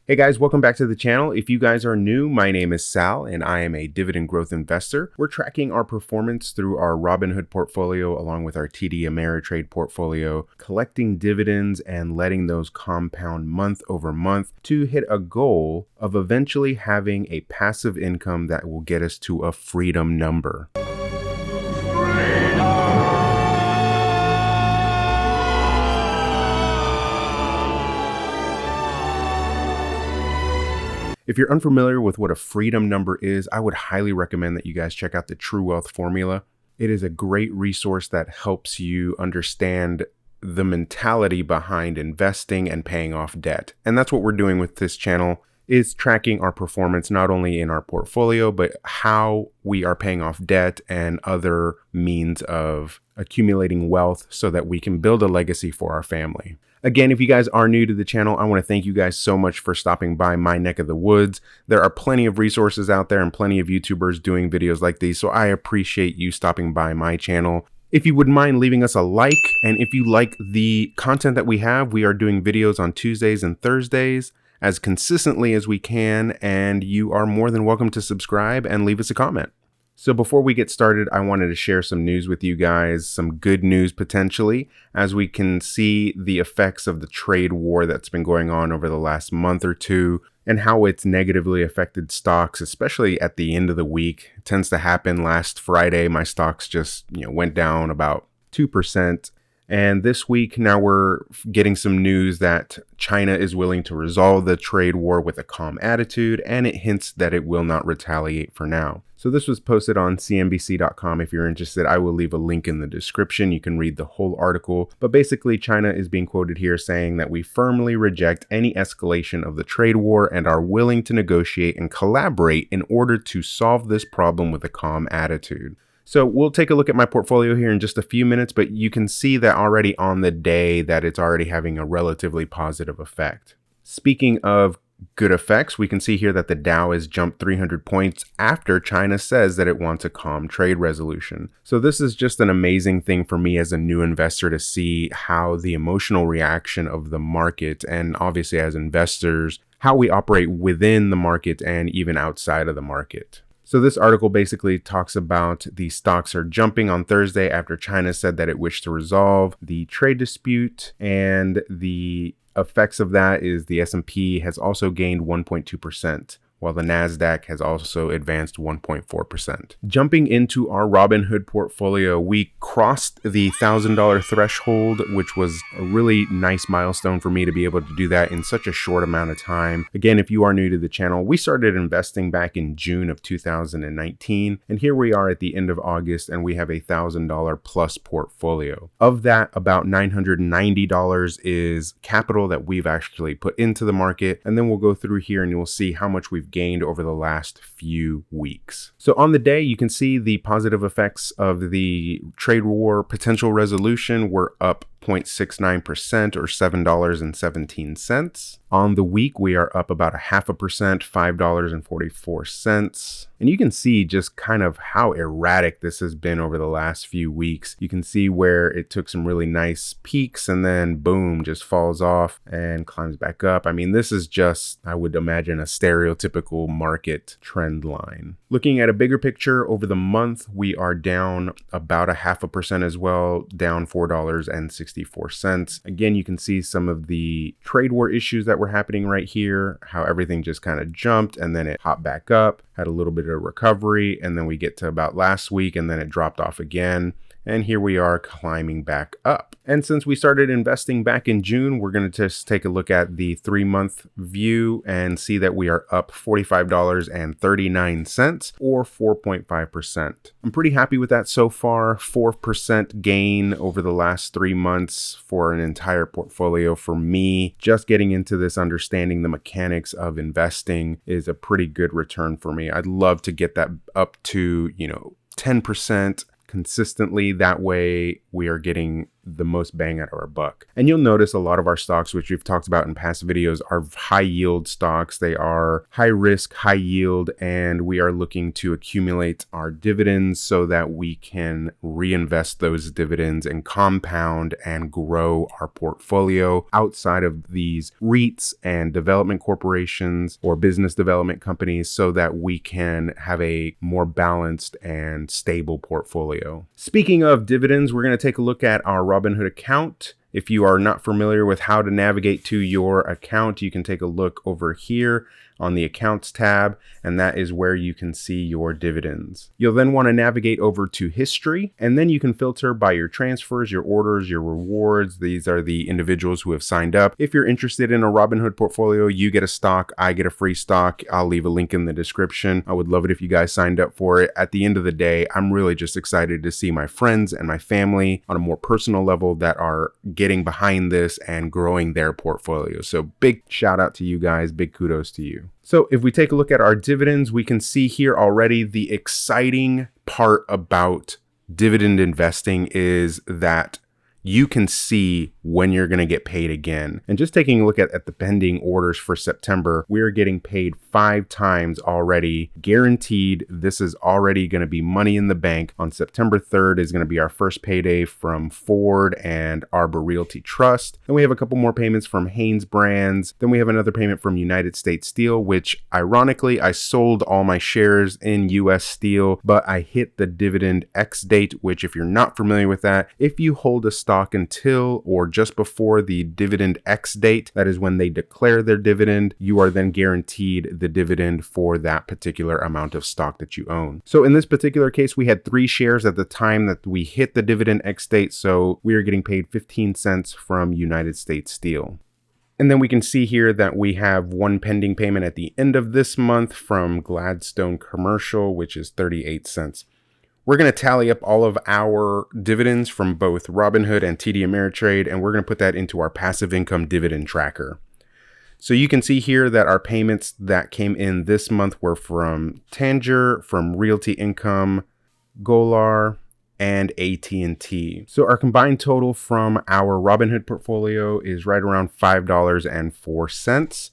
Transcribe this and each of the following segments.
Hey guys, welcome back to the channel. If you guys are new, my name is Sal and I am a dividend growth investor. We're tracking our performance through our Robinhood portfolio along with our TD Ameritrade portfolio, collecting dividends and letting those compound month over month to hit a goal of eventually having a passive income that will get us to a freedom number. If you're unfamiliar with what a freedom number is, I would highly recommend that you guys check out the True Wealth Formula. It is a great resource that helps you understand the mentality behind investing and paying off debt. And that's what we're doing with this channel, is tracking our performance not only in our portfolio, but how we are paying off debt and other means of accumulating wealth so that we can build a legacy for our family. Again, if you guys are new to the channel, I want to thank you guys so much for stopping by my neck of the woods. There are plenty of resources out there and plenty of YouTubers doing videos like these, so I appreciate you stopping by my channel. If you wouldn't mind leaving us a like, and if you like the content that we have, we are doing videos on Tuesdays and Thursdays as consistently as we can, and you are more than welcome to subscribe and leave us a comment. So before we get started, I wanted to share some news with you guys, some good news potentially, as we can see the effects of the trade war that's been going on over the last month or two and how it's negatively affected stocks, especially at the end of the week. It tends to happen. Last Friday, my stocks just went down about 2%. And this week, now we're getting some news that China is willing to resolve the trade war with a calm attitude, and it hints that it will not retaliate for now. So this was posted on CNBC.com. If you're interested, I will leave a link in the description. You can read the whole article. But basically, China is being quoted here saying that we firmly reject any escalation of the trade war and are willing to negotiate and collaborate in order to solve this problem with a calm attitude. So we'll take a look at my portfolio here in just a few minutes, but you can see that already on the day that it's already having a relatively positive effect. Speaking of good effects, we can see here that the Dow has jumped 300 points after China says that it wants a calm trade resolution. So this is just an amazing thing for me as a new investor to see how the emotional reaction of the market, and obviously as investors, how we operate within the market and even outside of the market. So this article basically talks about the stocks are jumping on Thursday after China said that it wished to resolve the trade dispute, and the effects of that is the S&P has also gained 1.2%. while the NASDAQ has also advanced 1.4%. Jumping into our Robinhood portfolio, we crossed the $1,000 threshold, which was a really nice milestone for me to be able to do that in such a short amount of time. Again, if you are new to the channel, we started investing back in June of 2019, and here we are at the end of August, and we have a $1,000 plus portfolio. Of that, about $990 is capital that we've actually put into the market, and then we'll go through here and you'll see how much we've gained over the last few weeks. So on the day, you can see the positive effects of the trade war potential resolution were up 0.69% or $7.17. On the week, we are up about 0.5%, $5.44. And you can see just kind of how erratic this has been over the last few weeks. You can see where it took some really nice peaks and then boom, just falls off and climbs back up. I mean, this is just, I would imagine, a stereotypical market trend line. Looking at a bigger picture over the month, we are down about 0.5% as well, down $4.64. Again, you can see some of the trade war issues that were happening right here, how everything just kind of jumped and then it hopped back up, had a little bit of recovery, and then we get to about last week and then it dropped off again. And here we are climbing back up. And since we started investing back in June, we're going to just take a look at the 3-month view and see that we are up $45.39 or 4.5%. I'm pretty happy with that so far. 4% gain over the last 3 months for an entire portfolio. For me, just getting into this, understanding the mechanics of investing is a pretty good return for me. I'd love to get that up to, 10%. consistently. That way we are getting the most bang out of our buck. And you'll notice a lot of our stocks, which we've talked about in past videos, are high yield stocks. They are high risk, high yield, and we are looking to accumulate our dividends so that we can reinvest those dividends and compound and grow our portfolio outside of these REITs and development corporations or business development companies so that we can have a more balanced and stable portfolio. Speaking of dividends, we're going to take a look at our Robinhood account. If you are not familiar with how to navigate to your account, you can take a look over here on the accounts tab, and that is where you can see your dividends. You'll then want to navigate over to history, and then you can filter by your transfers, your orders, your rewards. These are the individuals who have signed up. If you're interested in a Robinhood portfolio, you get a stock, I get a free stock. I'll leave a link in the description. I would love it if you guys signed up for it. At the end of the day, I'm really just excited to see my friends and my family on a more personal level that are getting behind this and growing their portfolio. So big shout out to you guys, big kudos to you. So if we take a look at our dividends, we can see here already the exciting part about dividend investing is that you can see when you're going to get paid again. And just taking a look at the pending orders for September, we are getting paid 5 times already, guaranteed. This is already going to be money in the bank. On September 3rd is going to be our first payday from Ford and Arbor Realty Trust. And we have a couple more payments from Haynes Brands. Then we have another payment from United States Steel, which ironically, I sold all my shares in US Steel, but I hit the dividend X date, which if you're not familiar with that, if you hold a stock until or just before the dividend X date, that is when they declare their dividend, you are then guaranteed the dividend for that particular amount of stock that you own. So in this particular case, we had 3 shares at the time that we hit the dividend X date, so we are getting paid 15 cents from United States Steel. And then we can see here that we have one pending payment at the end of this month from Gladstone Commercial, which is 38 cents. We're going to tally up all of our dividends from both Robinhood and TD Ameritrade, and we're going to put that into our passive income dividend tracker. So you can see here that our payments that came in this month were from Tanger, from Realty Income, Golar, and AT&T. So our combined total from our Robinhood portfolio is right around $5.04.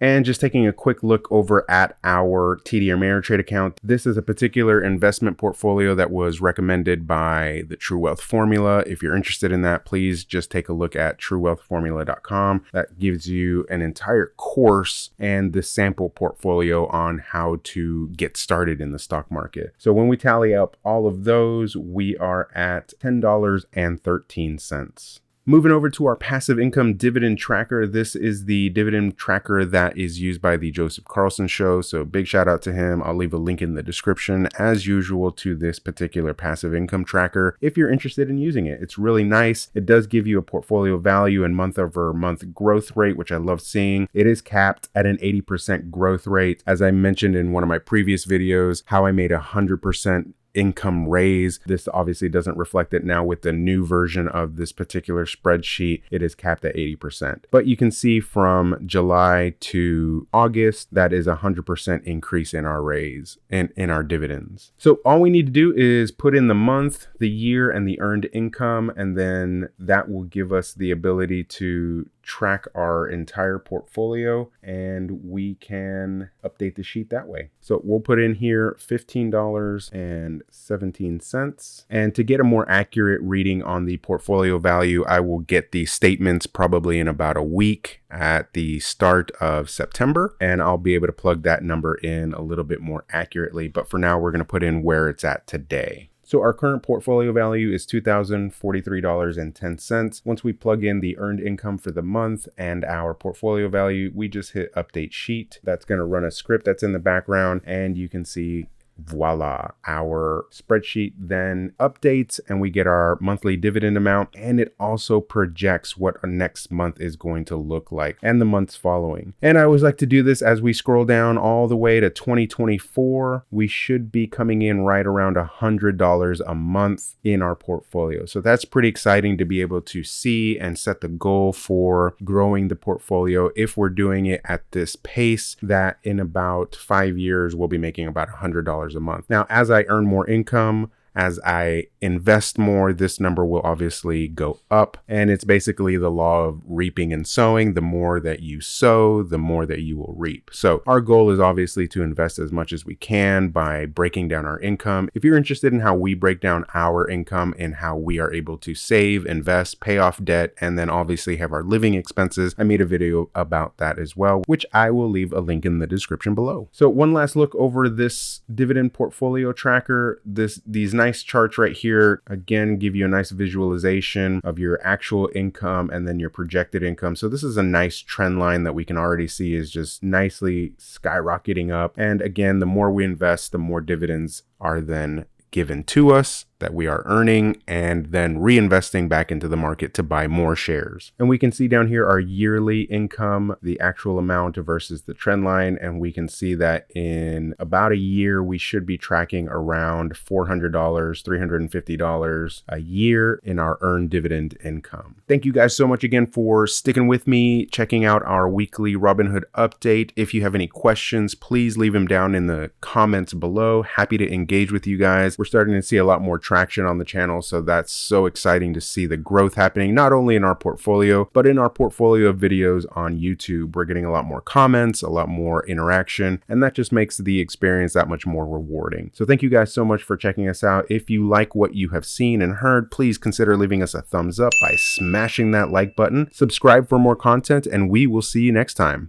And just taking a quick look over at our TD Ameritrade account, this is a particular investment portfolio that was recommended by the True Wealth Formula. If you're interested in that, please just take a look at truewealthformula.com. That gives you an entire course and the sample portfolio on how to get started in the stock market. So when we tally up all of those, we are at $10.13. Moving over to our passive income dividend tracker. This is the dividend tracker that is used by the Joseph Carlson Show. So big shout out to him. I'll leave a link in the description as usual to this particular passive income tracker if you're interested in using it. It's really nice. It does give you a portfolio value and month over month growth rate, which I love seeing. It is capped at an 80% growth rate. As I mentioned in one of my previous videos, how I made 100% income raise. This obviously doesn't reflect it now with the new version of this particular spreadsheet. It is capped at 80%. But you can see from July to August, that is 100% increase in our raise and in our dividends. So all we need to do is put in the month, the year, and the earned income, and then that will give us the ability to track our entire portfolio, and we can update the sheet that way. So we'll put in here $15.17. And to get a more accurate reading on the portfolio value, I will get the statements probably in about a week at the start of September, and I'll be able to plug that number in a little bit more accurately. But for now, we're going to put in where it's at today. So our current portfolio value is $2,043.10. Once we plug in the earned income for the month and our portfolio value, we just hit update sheet. That's going to run a script that's in the background, and you can see voila, our spreadsheet then updates and we get our monthly dividend amount, and it also projects what our next month is going to look like and the months following. And I always like to do this as we scroll down all the way to 2024. We should be coming in right around $100 a month in our portfolio. So that's pretty exciting to be able to see and set the goal for growing the portfolio. If we're doing it at this pace, that in about 5 years, we'll be making about $100 a month. Now, as I earn more income, As I invest more, this number will obviously go up. And it's basically the law of reaping and sowing. The more that you sow, the more that you will reap. So our goal is obviously to invest as much as we can by breaking down our income. If you're interested in how we break down our income and how we are able to save, invest, pay off debt, and then obviously have our living expenses, I made a video about that as well, which I will leave a link in the description below. So one last look over this dividend portfolio tracker. These nice charts right here, again, give you a nice visualization of your actual income and then your projected income. So this is a nice trend line that we can already see is just nicely skyrocketing up. And again, the more we invest, the more dividends are then given to us that we are earning and then reinvesting back into the market to buy more shares. And we can see down here our yearly income, the actual amount versus the trend line. And we can see that in about a year, we should be tracking around $400, $350 a year in our earned dividend income. Thank you guys so much again for sticking with me, checking out our weekly Robinhood update. If you have any questions, please leave them down in the comments below. Happy to engage with you guys. We're starting to see a lot more traction on the channel, so that's so exciting to see the growth happening not only in our portfolio but in our portfolio of videos on YouTube. We're getting a lot more comments, a lot more interaction, and that just makes the experience that much more rewarding. So thank you guys so much for checking us out. If you like what you have seen and heard, please consider leaving us a thumbs up by smashing that like button, subscribe for more content, and we will see you next time.